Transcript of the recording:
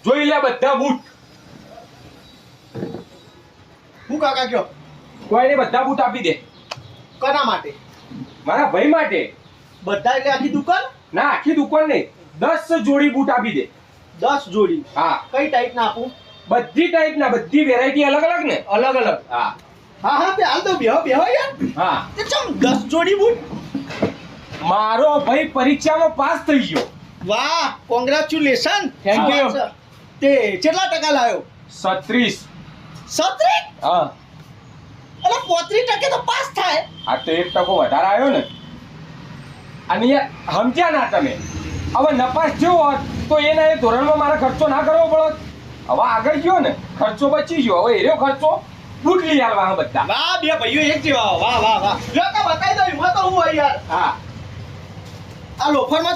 જોઈ લે બધા બૂટ. હું કાકા કયો કોઈને બધા બૂટ આપી દે. કોના માટે? મારા ભાઈ માટે. બધા એટલે આખી દુકાન? ના, આખી દુકાન નહીં, 10 જોડી બૂટ આપી દે. 10 જોડી? હા. કઈ ટાઈપ ના આપું? બધી ટાઈપના, બધી વેરાયટી અલગ અલગ ને. અલગ અલગ? હા હા હા તે હાલ તો બેહો યાર. હા. તે ચમ 10 જોડી બૂટ? મારો ભાઈ પરીક્ષામાં પાસ થઈ ગયો. વાહ, કોંગ્રેચ્યુલેશન. Thank you. તે કેટલા ટકા લાવ્યો? 36. 37? હા. એટલે 35% તો પાસ થાય. આ તો 1% વધારે આવ્યો ને. અને યાર સમજ્યા ના તમે? હવે નપાસ થયો હોત તો એના એ ધોરણમાં મારે ખર્ચો ના કરવો પડત. હવે આગળ ગયો ને, ખર્ચો બચી ગયો. હવે એનો ખર્ચો બૂટ લઈ આવવા બધા. વાહ, બે ભાઈઓ એક જેવા. વાહ વાહ વાહ. જો તો બતાવી દઉં, એમાં તો હું હોય યાર. હા. આ લોફરમાં